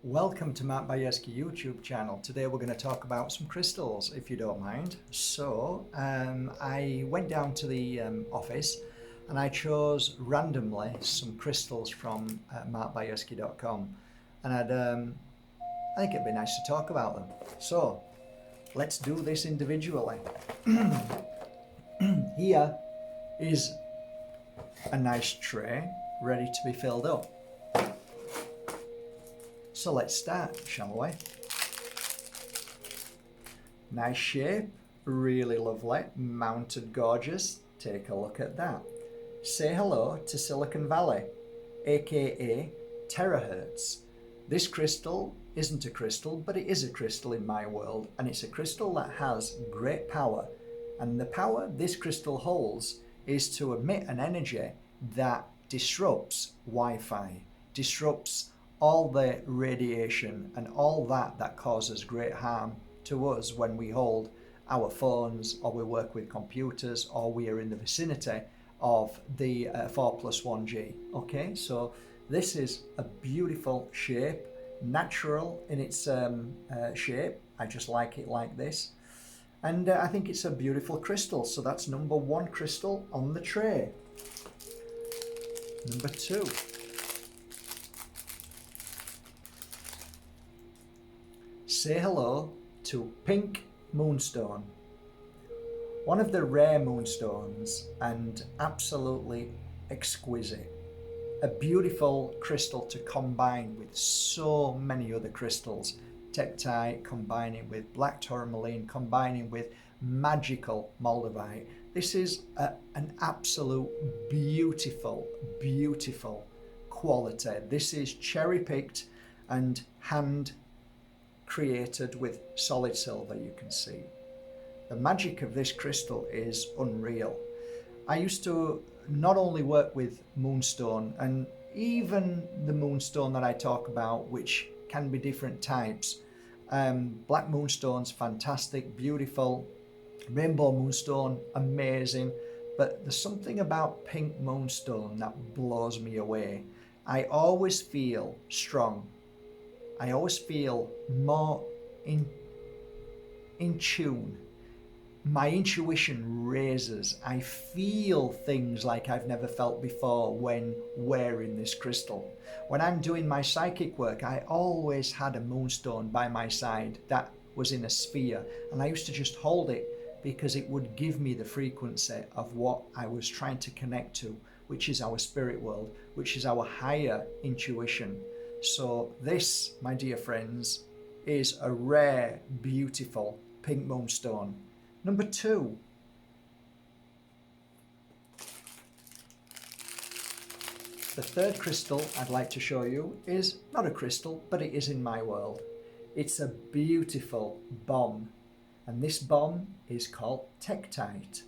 Welcome to Mark Bajerski YouTube channel. Today we're going to talk about some crystals, if you don't mind. I went down to the office and I chose randomly some crystals from markbajerski.com, and I think it'd be nice to talk about them. So let's do this individually. Here is a nice tray ready to be filled up. So let's start, shall we? Nice shape, really lovely, mounted gorgeous. Take a look at that. Say hello to Silicon Valley, aka terahertz. This crystal isn't a crystal, but it is a crystal in my world, and it's a crystal that has great power. And the power this crystal holds is to emit an energy that disrupts Wi-Fi, disrupts all the radiation and all that causes great harm to us when we hold our phones, or we work with computers, or we are in the vicinity of the 4+1G. Okay, so this is a beautiful shape, natural in its shape. I just like it like this, and I think it's a beautiful crystal. So that's number one crystal on the tray. Number two. Say hello to Pink Moonstone. One of the rare moonstones and absolutely exquisite. A beautiful crystal to combine with so many other crystals. Tektite combining with black tourmaline, combining with magical moldavite. This is an absolute beautiful, beautiful quality. This is cherry picked and hand created with solid silver, you can see. The magic of this crystal is unreal. I used to not only work with Moonstone, and even the Moonstone that I talk about, which can be different types. Black Moonstone's fantastic, beautiful. Rainbow Moonstone, amazing. But there's something about Pink Moonstone that blows me away. I always feel strong. I always feel more in tune. My intuition raises. I feel things like I've never felt before when wearing this crystal. When I'm doing my psychic work, I always had a moonstone by my side that was in a sphere, and I used to just hold it because it would give me the frequency of what I was trying to connect to, which is our spirit world, which is our higher intuition. So this, my dear friends, is a rare, beautiful pink moonstone. Number two. The third crystal I'd like to show you is not a crystal, but it is in my world. It's a beautiful bomb, and this bomb is called Tektite.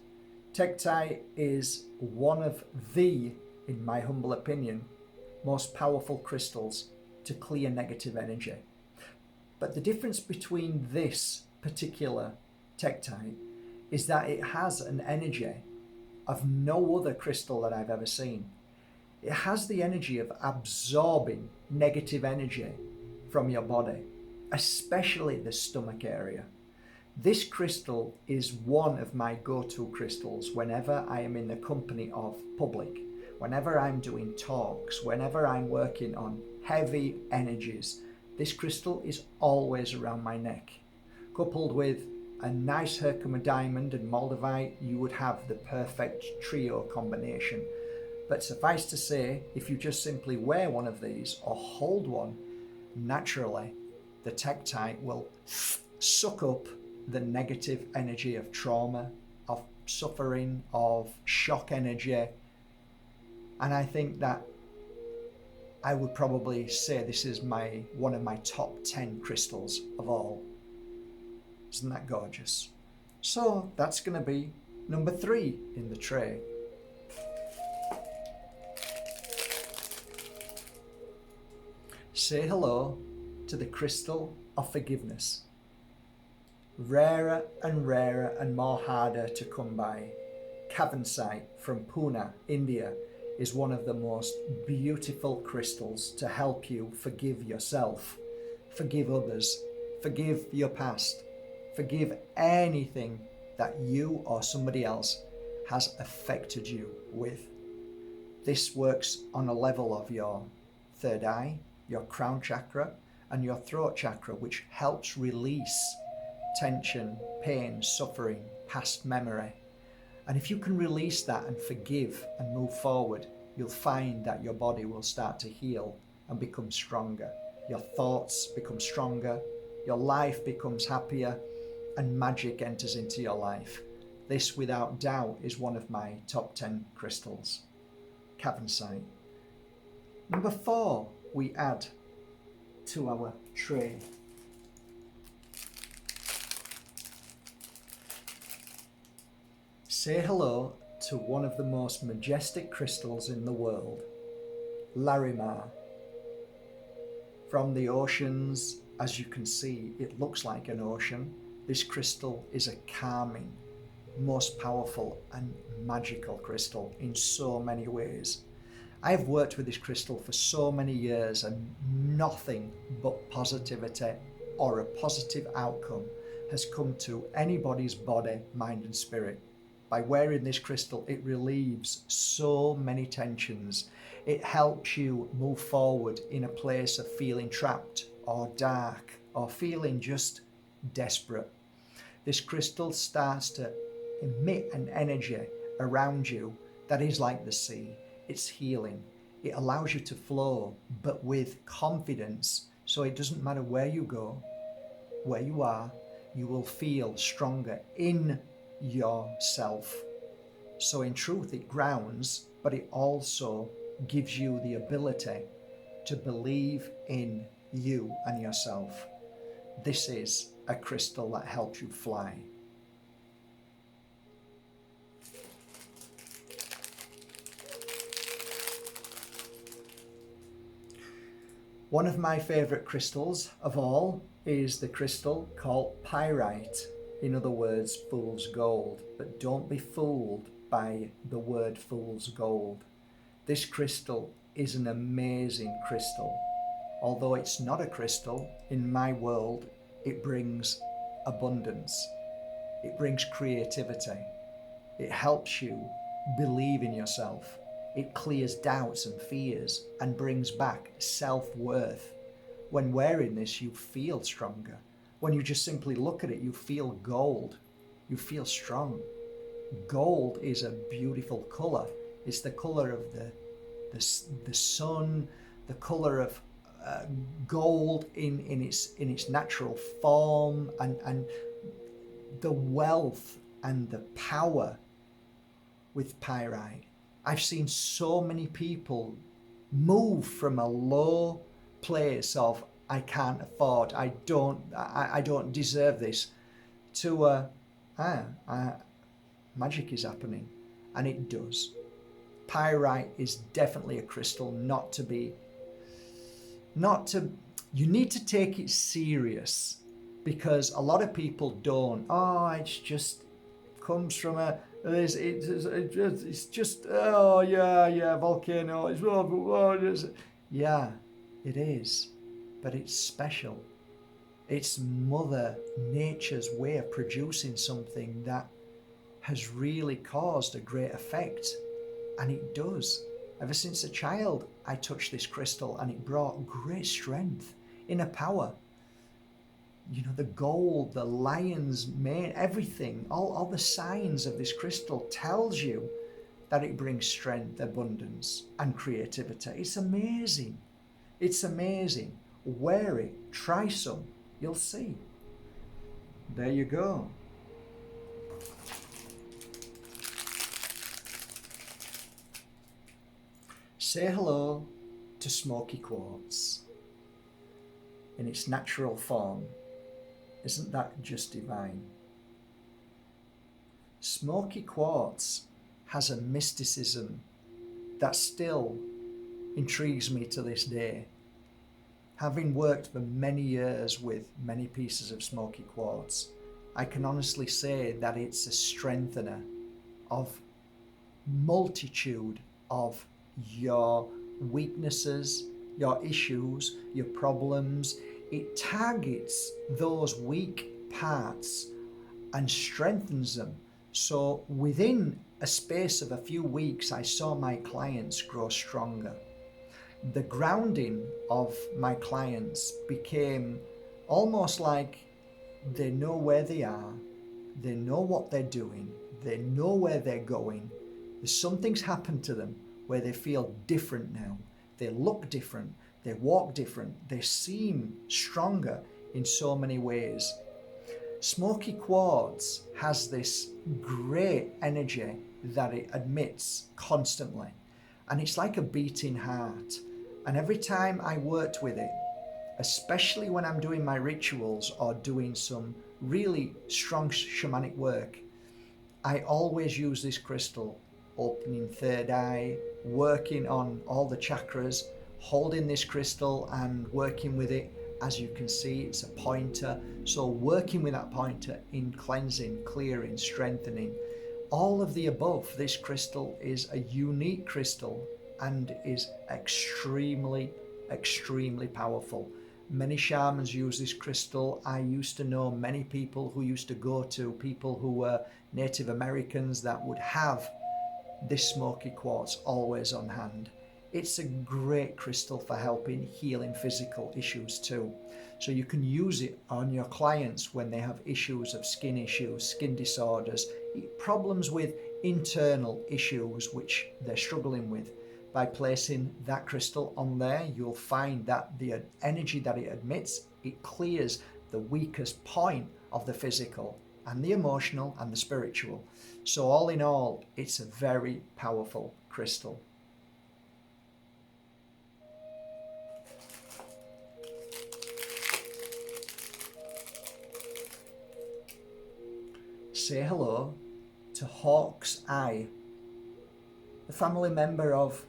Tektite is one of the, in my humble opinion, most powerful crystals to clear negative energy. But the difference between this particular Tektite is that it has an energy of no other crystal that I've ever seen. It has the energy of absorbing negative energy from your body, especially the stomach area. This crystal is one of my go-to crystals whenever I am in the company of public, whenever I'm doing talks, whenever I'm working on heavy energies. This crystal is always around my neck. Coupled with a nice Herkimer Diamond and Moldavite, you would have the perfect trio combination. But suffice to say, if you just simply wear one of these or hold one, naturally the Tektite will suck up the negative energy of trauma, of suffering, of shock energy. And I think that I would probably say this is one of my top 10 crystals of all. Isn't that gorgeous? So that's going to be number 3 in the tray. Say hello to the crystal of forgiveness. Rarer and rarer and more harder to come by. Cavansite from Pune, India, is one of the most beautiful crystals to help you forgive yourself. Forgive others. Forgive your past. Forgive anything that you or somebody else has affected you with. This works on a level of your third eye, your crown chakra, and your throat chakra, which helps release tension, pain, suffering, past memory. And if you can release that and forgive and move forward, you'll find that your body will start to heal and become stronger. Your thoughts become stronger, your life becomes happier, and magic enters into your life. This, without doubt, is one of my top 10 crystals. Cavensite. Number 4, we add to our tray. Say hello to one of the most majestic crystals in the world, Larimar. From the oceans, as you can see, it looks like an ocean. This crystal is a calming, most powerful and magical crystal in so many ways. I've worked with this crystal for so many years and nothing but positivity or a positive outcome has come to anybody's body, mind and spirit. By wearing this crystal, it relieves so many tensions. It helps you move forward in a place of feeling trapped or dark or feeling just desperate. This crystal starts to emit an energy around you that is like the sea. It's healing. It allows you to flow, but with confidence. So it doesn't matter where you go, where you are, you will feel stronger in yourself. So in truth, it grounds, but it also gives you the ability to believe in you and yourself. This is a crystal that helps you fly. One of my favorite crystals of all is the crystal called Pyrite. In other words, fool's gold. But don't be fooled by the word fool's gold. This crystal is an amazing crystal. Although it's not a crystal, in my world, it brings abundance. It brings creativity. It helps you believe in yourself. It clears doubts and fears and brings back self-worth. When wearing this, you feel stronger. When you just simply look at it, you feel gold. You feel strong. Gold is a beautiful color. It's the color of the sun, the color of gold in its natural form, and the wealth and the power with pyrite. I've seen so many people move from a low place of I can't afford, I don't deserve this, to magic is happening, and it does. Pyrite is definitely a crystal you need to take it serious, because a lot of people don't. Oh, it's just comes from it's just volcano. Yeah, it is, but it's special. It's Mother Nature's way of producing something that has really caused a great effect, and it does. Ever since a child, I touched this crystal and it brought great strength, inner power. You know, the gold, the lion's mane, everything, all the signs of this crystal tells you that it brings strength, abundance, and creativity. It's amazing. It's amazing. Wear it, try some, you'll see. There you go. Say hello to Smoky Quartz in its natural form. Isn't that just divine? Smoky Quartz has a mysticism that still intrigues me to this day. Having worked for many years with many pieces of Smoky Quartz, I can honestly say that it's a strengthener of multitude of your weaknesses, your issues, your problems. it targets those weak parts and strengthens them. So within a space of a few weeks, I saw my clients grow stronger. The grounding of my clients became almost like they know where they are, they know what they're doing, they know where they're going. Something's happened to them where they feel different now. They look different, they walk different, they seem stronger in so many ways. Smoky Quartz has this great energy that it emits constantly, and it's like a beating heart. And every time I worked with it, especially when I'm doing my rituals or doing some really strong shamanic work, I always use this crystal, opening third eye, working on all the chakras, holding this crystal and working with it. As you can see, it's a pointer. So working with that pointer in cleansing, clearing, strengthening, all of the above, this crystal is a unique crystal and is extremely, extremely powerful. Many shamans use this crystal. I used to know many people who used to go to people who were Native Americans that would have this smoky quartz always on hand. It's a great crystal for helping healing physical issues too. So you can use it on your clients when they have issues of skin issues, skin disorders, problems with internal issues which they're struggling with. By placing that crystal on there, you'll find that the energy that it emits, it clears the weakest point of the physical and the emotional and the spiritual. So all in all, it's a very powerful crystal. Say hello to Hawk's Eye, the family member of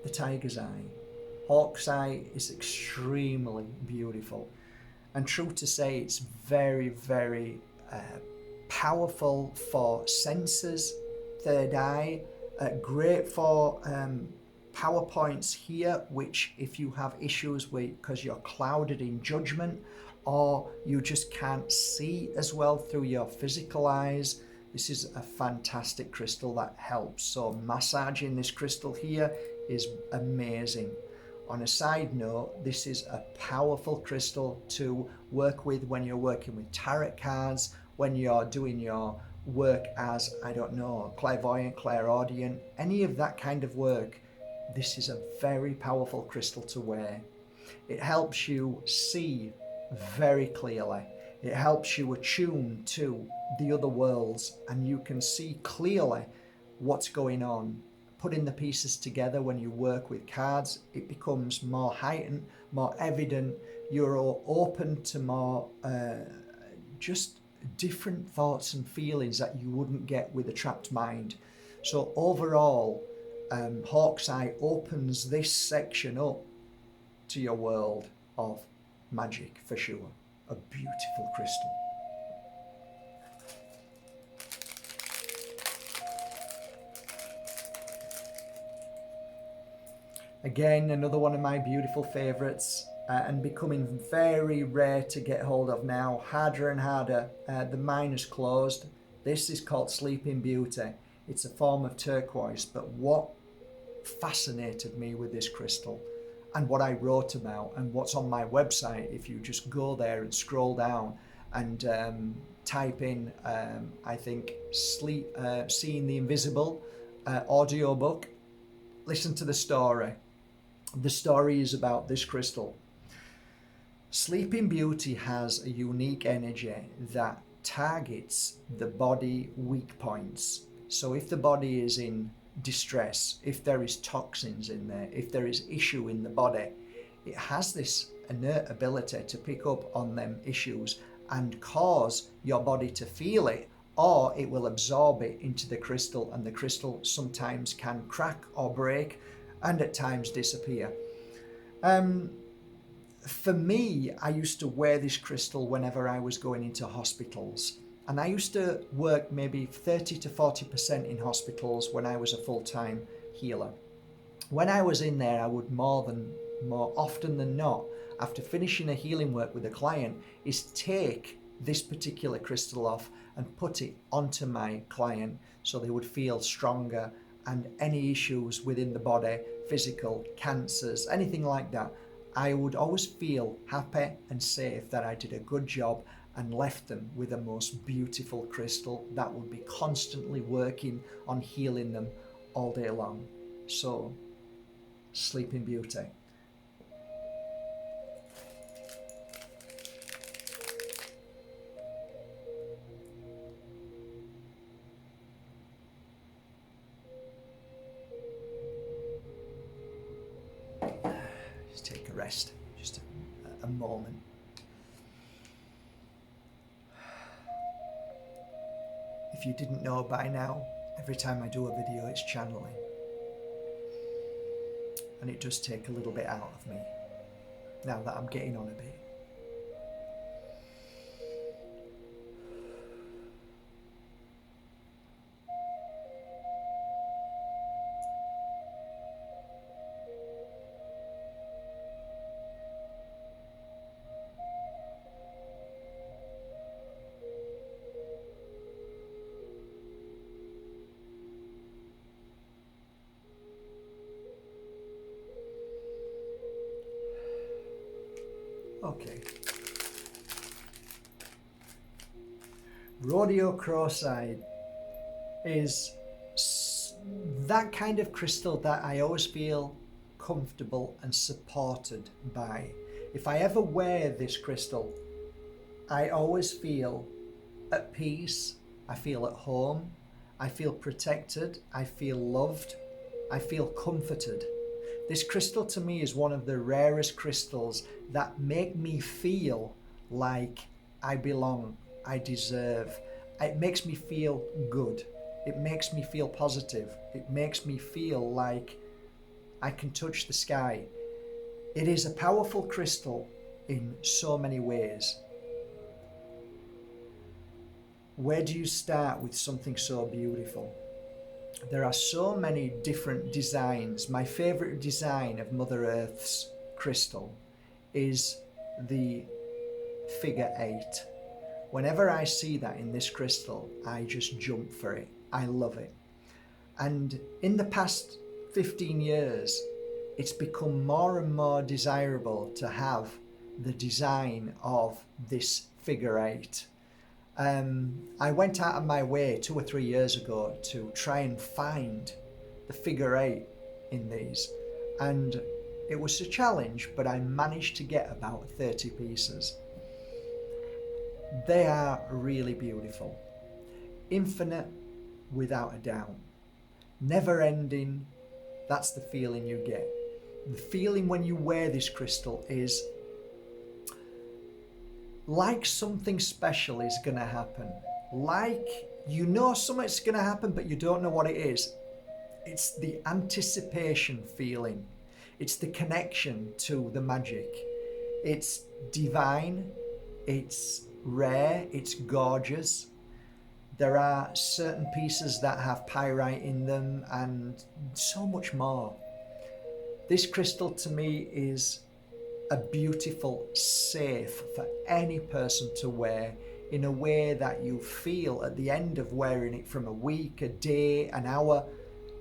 the tiger's eye. Hawk's Eye is extremely beautiful, and true to say, it's very, very powerful for senses, third eye, great for power points here, which if you have issues with because you're clouded in judgment or you just can't see as well through your physical eyes, this is a fantastic crystal that helps. So massaging this crystal here is amazing. On a side note, this is a powerful crystal to work with when you're working with tarot cards, when you're doing your work as, I don't know, clairvoyant, clairaudient, any of that kind of work. This is a very powerful crystal to wear. It helps you see very clearly. It helps you attune to the other worlds, and you can see clearly what's going on. Putting the pieces together when you work with cards, it becomes more heightened, more evident. You're open to more just different thoughts and feelings that you wouldn't get with a trapped mind. So overall, Hawk's Eye opens this section up to your world of magic for sure. A beautiful crystal. Again, another one of my beautiful favourites, and becoming very rare to get hold of now, harder and harder. The mine is closed. This is called Sleeping Beauty. It's a form of turquoise, but what fascinated me with this crystal and what I wrote about and what's on my website, if you just go there and scroll down and type in, I think, Seeing the Invisible audiobook, listen to the story. The story is about this crystal. Sleeping Beauty has a unique energy that targets the body weak points. So if the body is in distress, if there is toxins in there, if there is issue in the body, it has this innate ability to pick up on them issues and cause your body to feel it, or it will absorb it into the crystal, and the crystal sometimes can crack or break and at times disappear. For me, I used to wear this crystal whenever I was going into hospitals. And I used to work maybe 30 to 40% in hospitals when I was a full-time healer. When I was in there, I would more often than not, after finishing a healing work with a client is take this particular crystal off and put it onto my client so they would feel stronger, and any issues within the body, physical, cancers, anything like that, I would always feel happy and safe that I did a good job and left them with the most beautiful crystal that would be constantly working on healing them all day long. So, Sleeping Beauty. Just take a rest, just a moment. If you didn't know by now, every time I do a video it's channeling. And it does take a little bit out of me, now that I'm getting on a bit. Okay. Rhodochrosite is that kind of crystal that I always feel comfortable and supported by. If I ever wear this crystal, I always feel at peace, I feel at home, I feel protected, I feel loved, I feel comforted. This crystal to me is one of the rarest crystals that make me feel like I belong, I deserve. It makes me feel good. It makes me feel positive. It makes me feel like I can touch the sky. It is a powerful crystal in so many ways. Where do you start with something so beautiful? There are so many different designs. My favorite design of Mother Earth's crystal is the figure 8. Whenever I see that in this crystal, I just jump for it. I love it. And in the past 15 years, it's become more and more desirable to have the design of this figure 8. I went out of my way 2 or 3 years ago to try and find the figure 8 in these, and it was a challenge, but I managed to get about 30 pieces. They are really beautiful, infinite without a doubt, never ending. That's the feeling you get. The feeling when you wear this crystal is like something special is going to happen. Like you know something's going to happen, but you don't know what it is. It's the anticipation feeling. It's the connection to the magic. It's divine. It's rare. It's gorgeous. There are certain pieces that have pyrite in them and so much more. This crystal to me is a beautiful safe for any person to wear in a way that you feel at the end of wearing it, from a week, a day, an hour,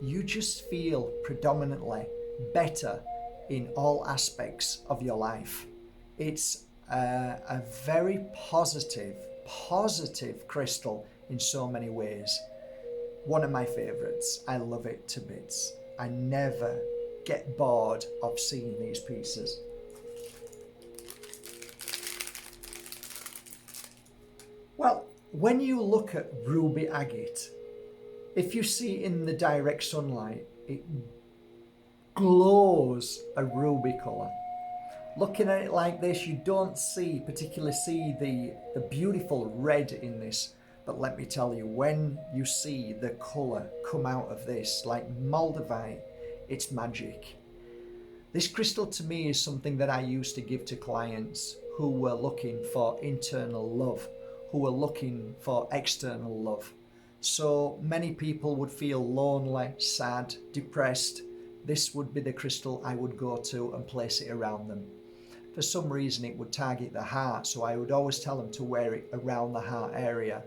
you just feel predominantly better in all aspects of your life. It's a very positive crystal in so many ways. One of my favorites. I love it to bits. I never get bored of seeing these pieces. Well, when you look at ruby agate, if you see in the direct sunlight, it glows a ruby colour. Looking at it like this, you don't particularly see the beautiful red in this. But let me tell you, when you see the colour come out of this, like Moldavite, it's magic. This crystal to me is something that I used to give to clients who were looking for internal love, who were looking for external love. So many people would feel lonely, sad, depressed. This would be the crystal I would go to and place it around them. for some reason it would target the heart, so I would always tell them to wear it around the heart area.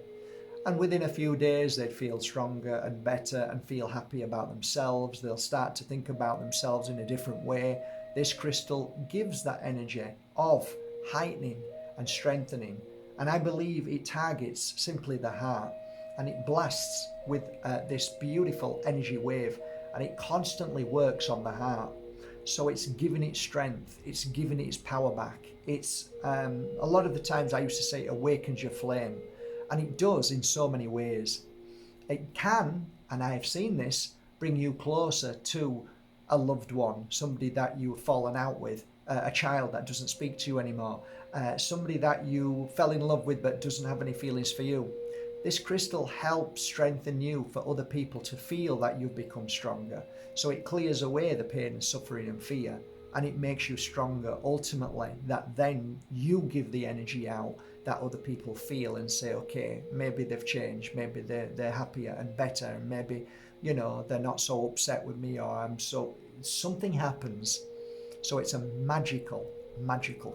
And within a few days they'd feel stronger and better and feel happy about themselves. They'll start to think about themselves in a different way. This crystal gives that energy of heightening and strengthening, and I believe it targets simply the heart, and it blasts with this beautiful energy wave, and it constantly works on the heart. So it's giving it strength, it's giving it its power back. It's a lot of the times I used to say it awakens your flame, and it does in so many ways. It can, and I have seen this, bring you closer to a loved one, somebody that you've fallen out with, a child that doesn't speak to you anymore, somebody that you fell in love with but doesn't have any feelings for you. This crystal helps strengthen you for other people to feel that you've become stronger. So it clears away the pain and suffering and fear, and it makes you stronger ultimately, that then you give the energy out that other people feel and say, okay, maybe they've changed, maybe they're happier and better, and maybe, you know, they're not so upset with me, or something happens. So it's a magical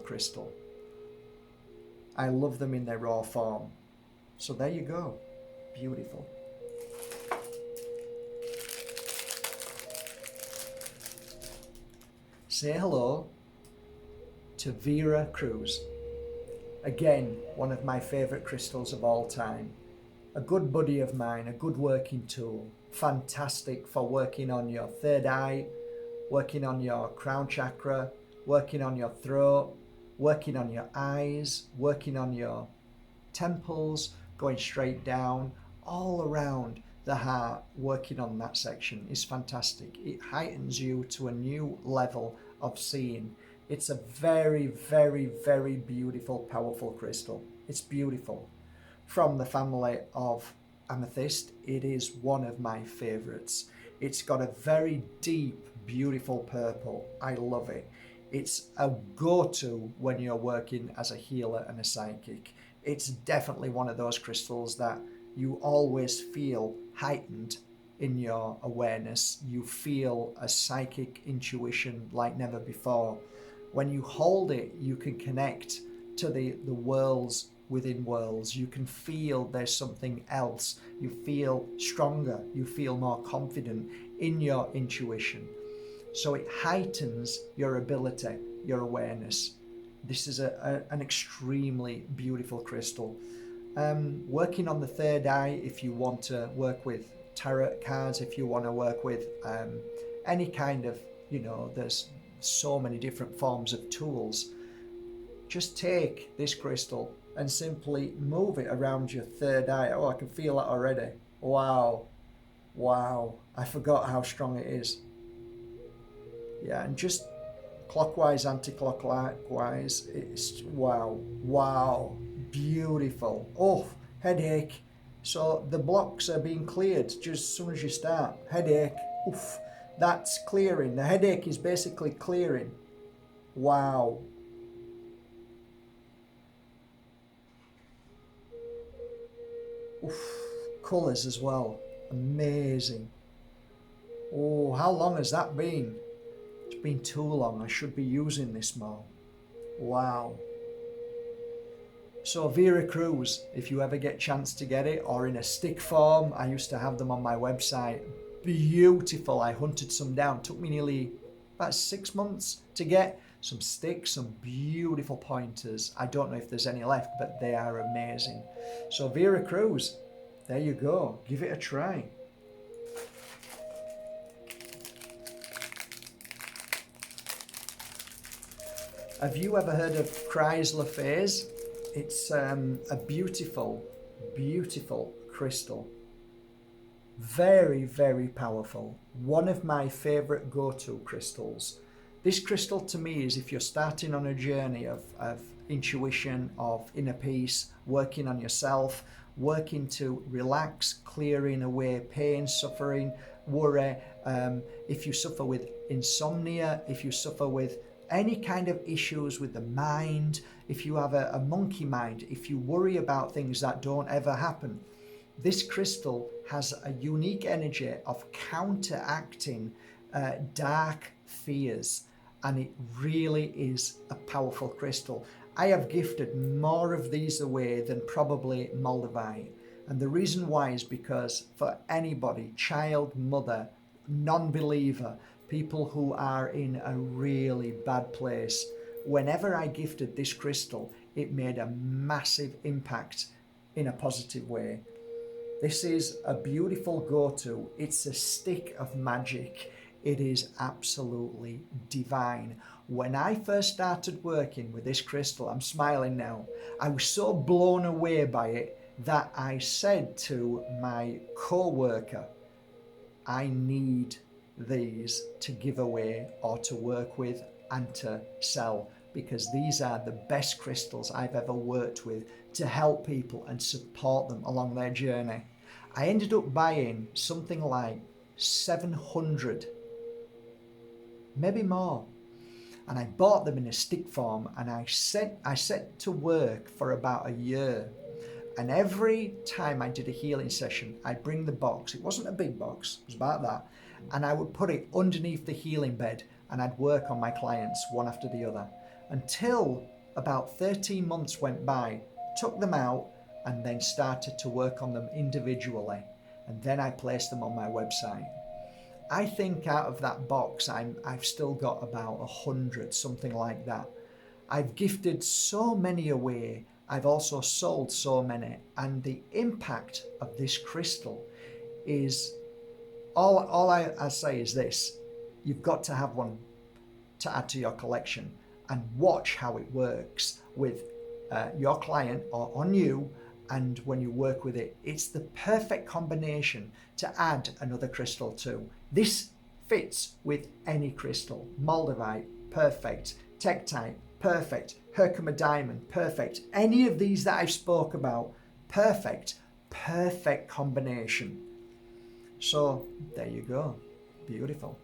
crystal. I love them in their raw form. So there you go. Beautiful. Say hello to Vera Cruz. Again, one of my favourite crystals of all time. A good buddy of mine, a good working tool. Fantastic for working on your third eye, working on your crown chakra, working on your throat, working on your eyes, working on your temples, going straight down, all around the heart, working on that section is fantastic. It heightens you to a new level of seeing. It's a very, very, very beautiful, powerful crystal. It's beautiful. From the family of Amethyst, it is one of my favorites. It's got a very deep, beautiful purple. I love it. It's a go-to when you're working as a healer and a psychic. It's definitely one of those crystals that you always feel heightened in your awareness. You feel a psychic intuition like never before. When you hold it, you can connect to the worlds within worlds. You can feel there's something else. You feel stronger. You feel more confident in your intuition. So it heightens your ability, your awareness. This is an extremely beautiful crystal. Working on the third eye, if you want to work with tarot cards, if you want to work with any kind of, there's so many different forms of tools. Just take this crystal and simply move it around your third eye. Oh, I can feel that already. Wow. I forgot how strong it is. Yeah, and just clockwise, anti-clockwise, it's wow, beautiful. Oh, headache. So the blocks are being cleared just as soon as you start. Headache, oof, that's clearing. The headache is basically clearing. Wow. Oof, colours as well, amazing. Oh, how long has that been? It's been too long. I should be using this more. Wow. So Vera Cruz, if you ever get a chance to get it, or in a stick form, I used to have them on my website. Beautiful. I hunted some down. Took me nearly about 6 months to get some sticks, some beautiful pointers. I don't know if there's any left, but they are amazing. So Vera Cruz, there you go. Give it a try. Have you ever heard of Chrysler phase? It's a beautiful, beautiful crystal. Very, very powerful. One of my favorite go-to crystals. This crystal to me is if you're starting on a journey of intuition, of inner peace, working on yourself, working to relax, clearing away pain, suffering, worry. If you suffer with insomnia, if you suffer with any kind of issues with the mind, if you have a monkey mind, if you worry about things that don't ever happen, this crystal has a unique energy of counteracting dark fears and it really is a powerful crystal. I have gifted more of these away than probably Moldavite. And the reason why is because for anybody, child, mother, non-believer, people who are in a really bad place, whenever I gifted this crystal, it made a massive impact in a positive way. This is a beautiful go-to. It's a stick of magic. It is absolutely divine. When I first started working with this crystal, I'm smiling now, I was so blown away by it that I said to my co-worker, I need these to give away or to work with and to sell, because these are the best crystals I've ever worked with to help people and support them along their journey. I ended up buying something like 700, maybe more. And I bought them in a stick form, and I set to work for about a year. And every time I did a healing session, I'd bring the box. It wasn't a big box, it was about that. And I would put it underneath the healing bed, and I'd work on my clients one after the other until about 13 months went by, took them out, and then started to work on them individually. And then I placed them on my website. I think out of that box, I've still got about 100, something like that. I've gifted so many away. I've also sold so many. And the impact of this crystal is, all I say is this: you've got to have one to add to your collection and watch how it works with your client or on you. And when you work with it, it's the perfect combination to add another crystal to. This fits with any crystal. Moldavite, perfect. Tektite, perfect. Herkimer Diamond, perfect. Any of these that I've spoke about, perfect. Perfect combination. So there you go. Beautiful.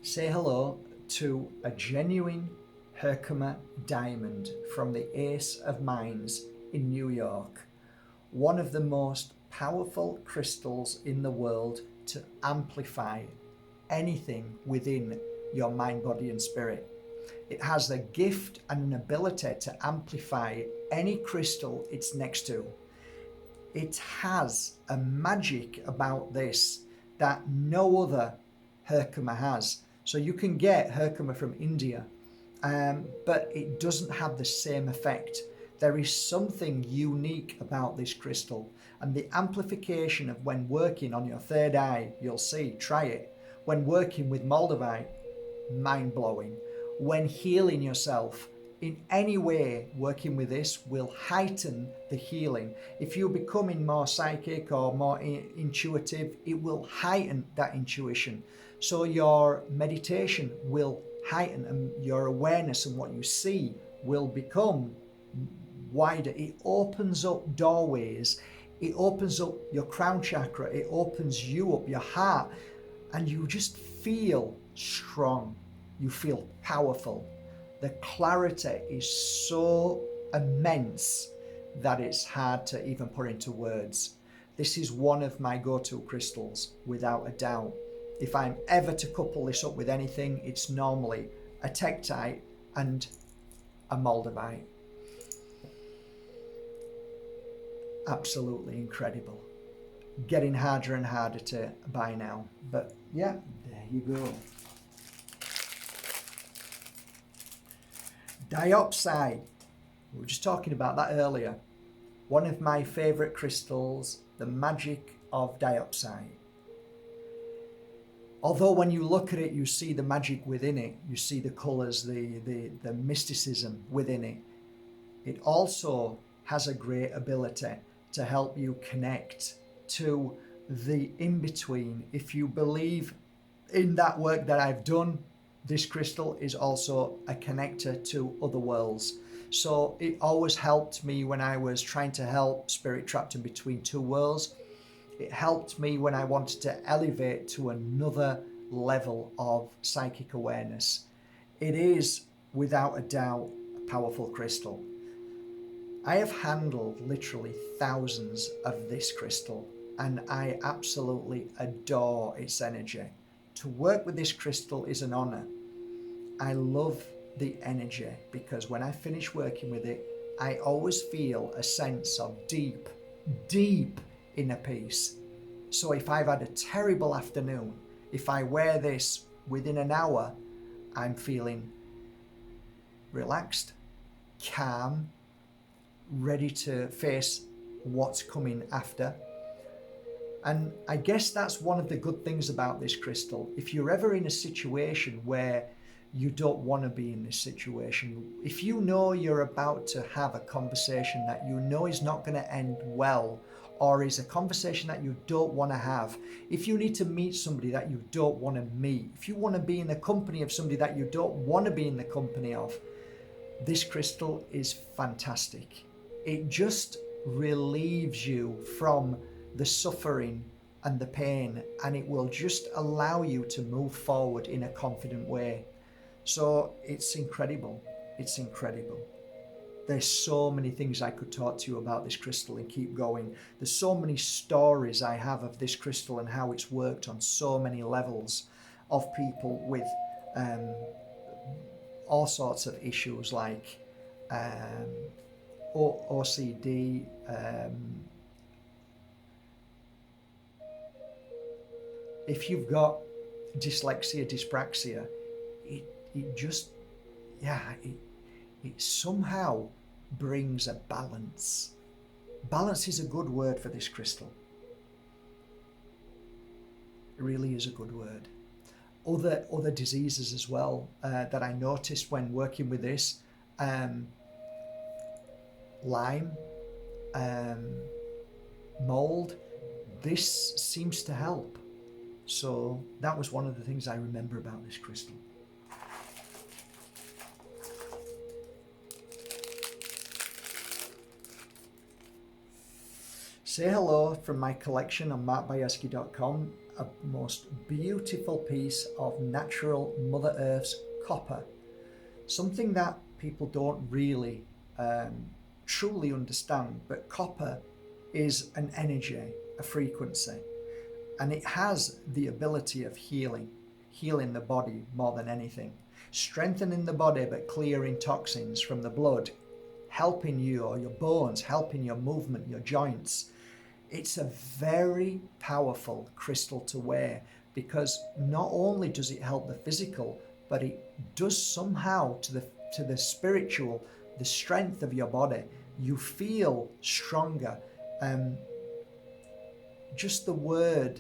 Say hello to a genuine Herkimer Diamond from the Ace of Mines in New York. One of the most powerful crystals in the world to amplify anything within your mind, body and spirit. It has a gift and an ability to amplify any crystal it's next to. It has a magic about this that no other Herkimer has. So you can get Herkimer from India, but it doesn't have the same effect. There is something unique about this crystal, and the amplification of when working on your third eye, you'll see, try it. When working with Moldavite, mind-blowing. When healing yourself, in any way, working with this will heighten the healing. If you're becoming more psychic or more intuitive, it will heighten that intuition. So your meditation will heighten, and your awareness and what you see will become wider. It opens up doorways. It opens up your crown chakra. It opens you up, your heart, and you just feel strong. You feel powerful. The clarity is so immense that it's hard to even put into words. This is one of my go-to crystals, without a doubt. If I'm ever to couple this up with anything, it's normally a Tektite and a Moldavite. Absolutely incredible. Getting harder and harder to buy now. But yeah, there you go. Diopside. We were just talking about that earlier. One of my favorite crystals, the magic of diopside. Although when you look at it, you see the magic within it, you see the colors, the mysticism within it. It also has a great ability to help you connect to the in-between. If you believe in that work that I've done, this crystal is also a connector to other worlds. So it always helped me when I was trying to help spirit trapped in between two worlds. It helped me when I wanted to elevate to another level of psychic awareness. It is, without a doubt, a powerful crystal. I have handled literally thousands of this crystal, and I absolutely adore its energy. To work with this crystal is an honor. I love the energy because when I finish working with it, I always feel a sense of deep, deep inner peace. So if I've had a terrible afternoon, if I wear this within an hour, I'm feeling relaxed, calm, ready to face what's coming after. And I guess that's one of the good things about this crystal. If you're ever in a situation where you don't want to be in this situation, if you know you're about to have a conversation that you know is not going to end well, or is a conversation that you don't want to have, if you need to meet somebody that you don't want to meet, if you want to be in the company of somebody that you don't want to be in the company of, this crystal is fantastic. It just relieves you from the suffering and the pain, and it will just allow you to move forward in a confident way. So it's incredible. It's incredible. There's so many things I could talk to you about this crystal and keep going. There's so many stories I have of this crystal and how it's worked on so many levels of people with all sorts of issues like OCD, if you've got dyslexia, dyspraxia, it just, it somehow brings a balance. Balance is a good word for this crystal. It really is a good word. Other diseases as well that I noticed when working with this, Lyme, mold, this seems to help. So that was one of the things I remember about this crystal. Say hello from my collection on Bajerski.com, a most beautiful piece of natural Mother Earth's copper. Something that people don't really truly understand, but copper is an energy, a frequency, and it has the ability of healing the body more than anything, strengthening the body but clearing toxins from the blood, helping you or your bones, helping your movement, your joints. It's a very powerful crystal to wear because not only does it help the physical, but it does somehow to the spiritual, the strength of your body. You feel stronger. Just the word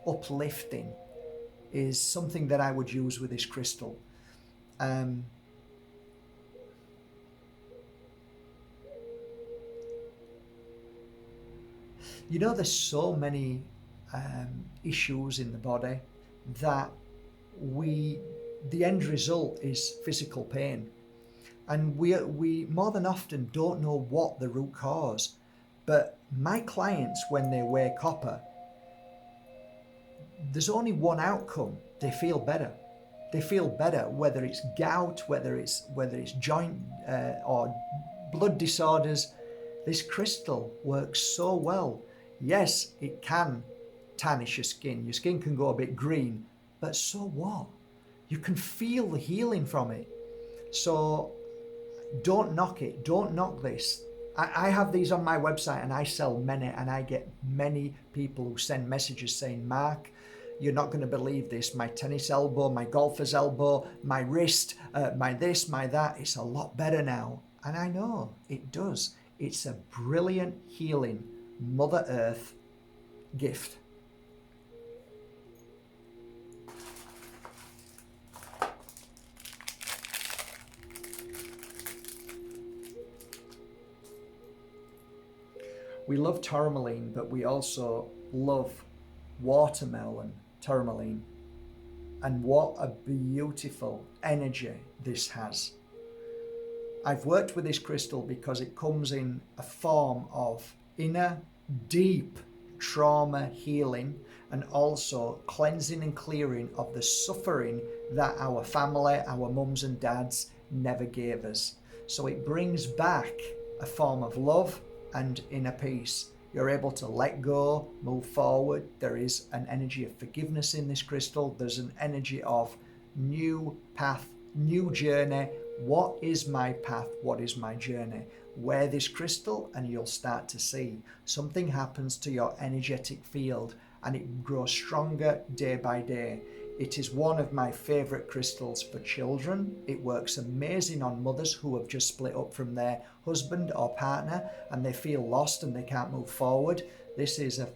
uplifting is something that I would use with this crystal. You know, there's so many issues in the body that the end result is physical pain. And we more than often don't know what the root cause. But my clients, when they wear copper, there's only one outcome. They feel better. They feel better, whether it's gout, whether it's joint or blood disorders. This crystal works so well. Yes, it can tarnish your skin. Your skin can go a bit green, but so what? You can feel the healing from it. So don't knock it. Don't knock this. I have these on my website and I sell many, and I get many people who send messages saying, Mark, you're not going to believe this. My tennis elbow, my golfer's elbow, my wrist, my this, my that, it's a lot better now. And I know it does. It's a brilliant healing Mother Earth gift. We love tourmaline, but we also love watermelon tourmaline. And what a beautiful energy this has. I've worked with this crystal because it comes in a form of inner, deep trauma healing, and also cleansing and clearing of the suffering that our family, our mums and dads never gave us. So it brings back a form of love and inner peace. You're able to let go, move forward. There is an energy of forgiveness in this crystal. There's an energy of new path, new journey. What is my path? What is my journey? Wear this crystal and you'll start to see something happens to your energetic field and it grows stronger day by day. It is one of my favorite crystals for children. It works amazing on mothers who have just split up from their husband or partner and they feel lost and they can't move forward. This is a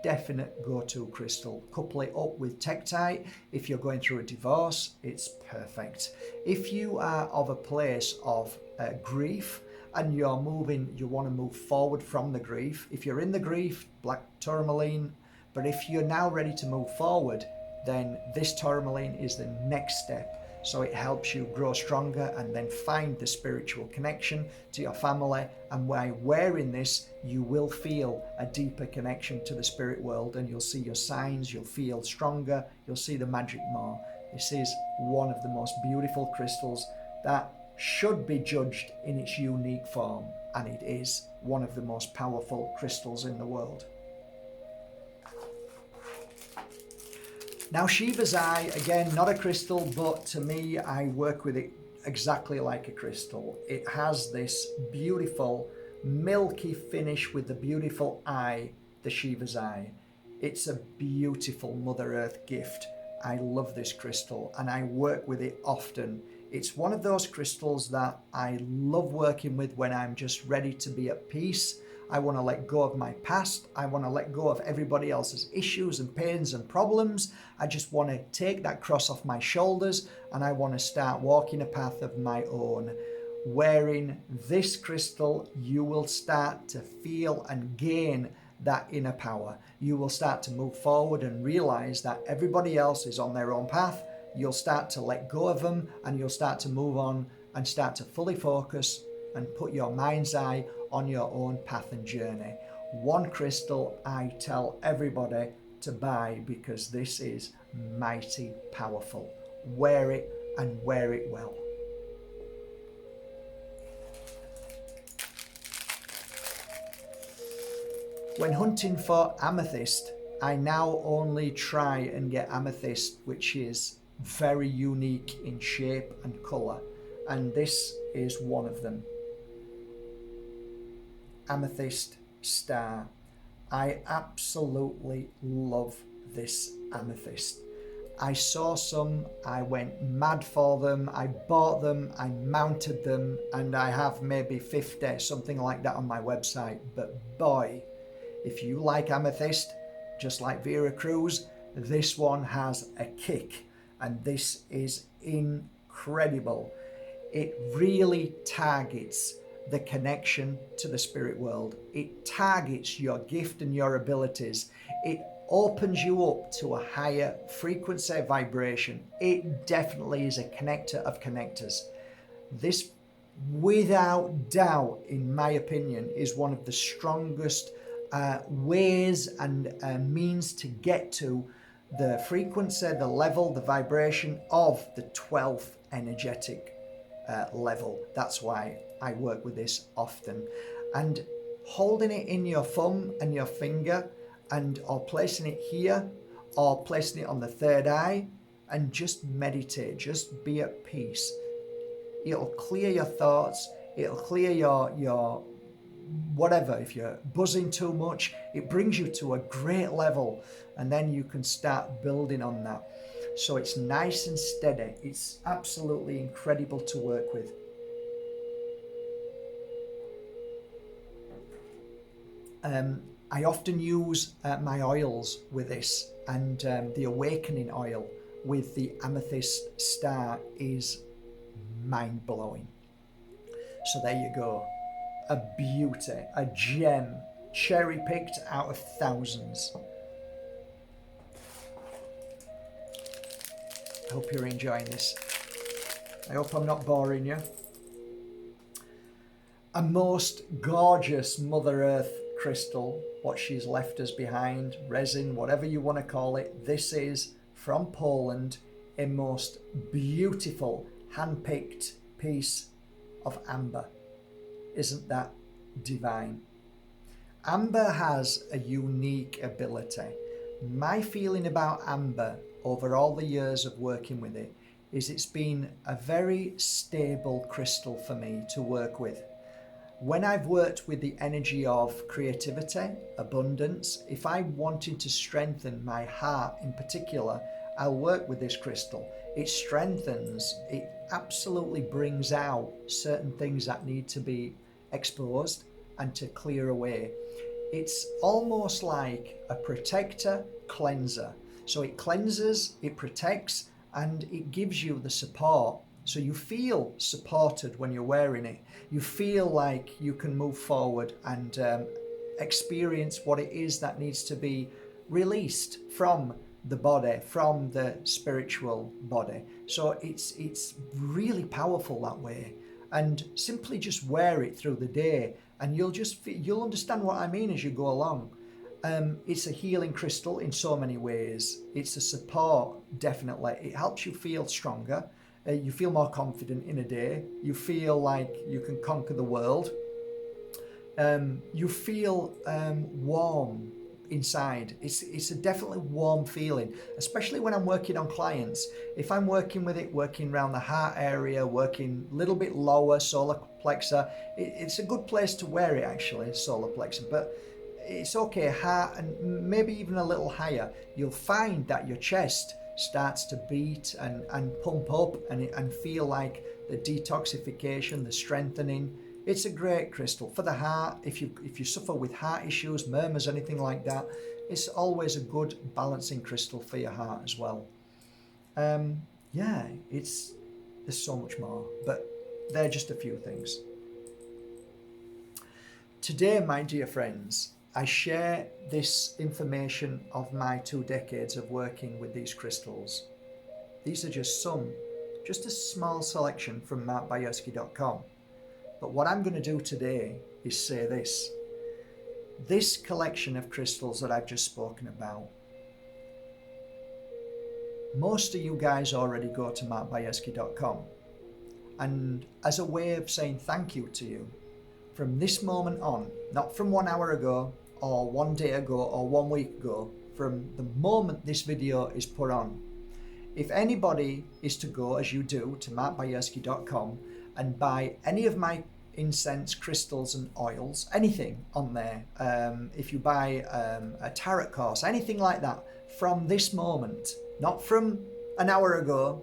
definite go-to crystal. Couple it up with Tektite. If you're going through a divorce, it's perfect. If you are of a place of grief and you want to move forward from the grief. If you're in the grief, black Tourmaline. But if you're now ready to move forward, then this Tourmaline is the next step. So it helps you grow stronger and then find the spiritual connection to your family. And by wearing this, you will feel a deeper connection to the spirit world and you'll see your signs, you'll feel stronger, you'll see the magic more. This is one of the most beautiful crystals that should be judged in its unique form, and it is one of the most powerful crystals in the world. Now Shivas Eye, again, not a crystal, but to me, I work with it exactly like a crystal. It has this beautiful milky finish with the beautiful eye, the Shivas Eye. It's a beautiful Mother Earth gift. I love this crystal and I work with it often. It's one of those crystals that I love working with when I'm just ready to be at peace. I want to let go of my past. I want to let go of everybody else's issues and pains and problems. I just want to take that cross off my shoulders and I want to start walking a path of my own. Wearing this crystal, you will start to feel and gain that inner power. You will start to move forward and realize that everybody else is on their own path. You'll start to let go of them and you'll start to move on and start to fully focus and put your mind's eye on your own path and journey. One crystal I tell everybody to buy because this is mighty powerful. Wear it and wear it well. When hunting for amethyst, I now only try and get amethyst which is very unique in shape and colour, and this is one of them. Amethyst Star. I absolutely love this amethyst. I saw some, I went mad for them, I bought them, I mounted them, and I have maybe 50, something like that on my website. But boy, if you like amethyst, just like Vera Cruz, this one has a kick, and this is incredible. It really targets the connection to the spirit world. It targets your gift and your abilities. It opens you up to a higher frequency vibration. It definitely is a connector of connectors. This, without doubt, in my opinion, is one of the strongest ways and means to get to the frequency, the level, the vibration of the 12th energetic level. That's why I work with this often. And holding it in your thumb and your finger, and or placing it here or placing it on the third eye, and just meditate, just be at peace. It'll clear your thoughts, it'll clear your whatever. If you're buzzing too much, it brings you to a great level, and then you can start building on that. So it's nice and steady. It's absolutely incredible to work with. I often use my oils with this, and the awakening oil with the Amethyst Star is mind-blowing. So there you go. A beauty, a gem, cherry-picked out of thousands. I hope you're enjoying this. I hope I'm not boring you. A most gorgeous Mother Earth crystal, what she's left us behind, resin, whatever you want to call it. This is from Poland, a most beautiful hand-picked piece of amber. Isn't that divine? Amber has a unique ability. My feeling about amber over all the years of working with it is it's been a very stable crystal for me to work with. When I've worked with the energy of creativity, abundance, if I wanted to strengthen my heart in particular, I'll work with this crystal. It strengthens, it absolutely brings out certain things that need to be exposed and to clear away. It's almost like a protector cleanser. So it cleanses, it protects, and it gives you the support. So you feel supported when you're wearing it. You feel like you can move forward and experience what it is that needs to be released from the body, from the spiritual body. So it's really powerful that way. And simply just wear it through the day, and you'll understand what I mean as you go along. It's a healing crystal in so many ways. It's a support, definitely. It helps you feel stronger. You feel more confident in a day. You feel like you can conquer the world. You feel warm inside. It's a definitely warm feeling, especially when I'm working on clients. If I'm working with it, working around the heart area, working a little bit lower, solar plexus, it's a good place to wear it actually, solar plexus, but it's okay, heart and maybe even a little higher. You'll find that your chest starts to beat and pump up and feel like the detoxification, the strengthening. It's a great crystal for the heart. If you suffer with heart issues, murmurs, anything like that, it's always a good balancing crystal for your heart as well. Yeah, there's so much more, but they're just a few things. Today, my dear friends, I share this information of my 2 decades of working with these crystals. These are just a small selection from markbajerski.com. But what I'm going to do today is say this. This collection of crystals that I've just spoken about, most of you guys already go to markbajerski.com. And as a way of saying thank you to you, from this moment on, not from 1 hour ago, or 1 day ago, or 1 week ago, from the moment this video is put on, if anybody is to go, as you do, to markbajerski.com and buy any of my incense, crystals and oils, anything on there, if you buy a tarot course, anything like that, from this moment, not from an hour ago,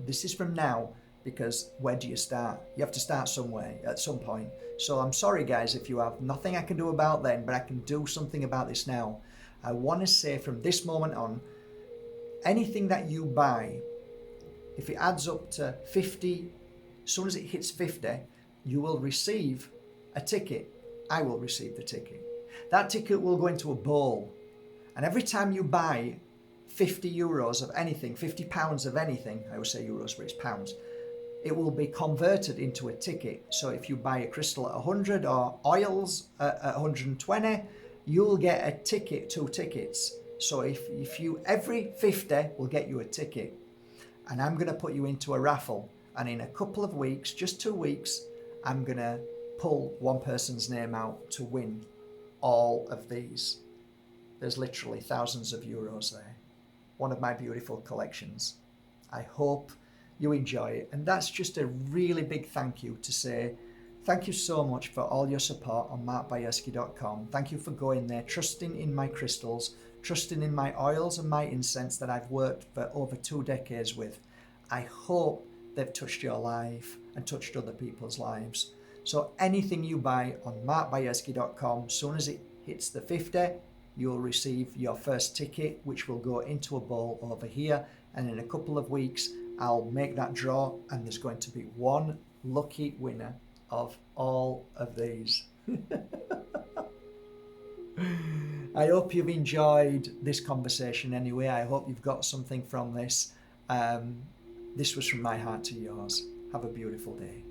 this is from now, because where do you start? You have to start somewhere at some point. So I'm sorry guys if you have, nothing I can do about then, but I can do something about this now. I want to say from this moment on, anything that you buy, if it adds up to 50, as soon as it hits 50, you will receive a ticket. I will receive the ticket. That ticket will go into a bowl. And every time you buy 50 euros of anything, 50 pounds of anything, I would say euros, but it's pounds, it will be converted into a ticket. So if you buy a crystal at 100 or oils at 120, you'll get a ticket, 2 tickets. So if you, every 50 will get you a ticket. And I'm going to put you into a raffle. And in a couple of weeks, just 2 weeks, I'm going to pull one person's name out to win all of these. There's literally thousands of euros there. One of my beautiful collections. I hope you enjoy it. And that's just a really big thank you to say thank you so much for all your support on markbajerski.com. Thank you for going there, trusting in my crystals, trusting in my oils and my incense that I've worked for over 2 decades with. I hope they've touched your life and touched other people's lives. So anything you buy on markbajerski.com, as soon as it hits the 50, you'll receive your first ticket, which will go into a bowl over here. And in a couple of weeks, I'll make that draw, and there's going to be one lucky winner of all of these. I hope you've enjoyed this conversation anyway. I hope you've got something from this. This was from my heart to yours. Have a beautiful day.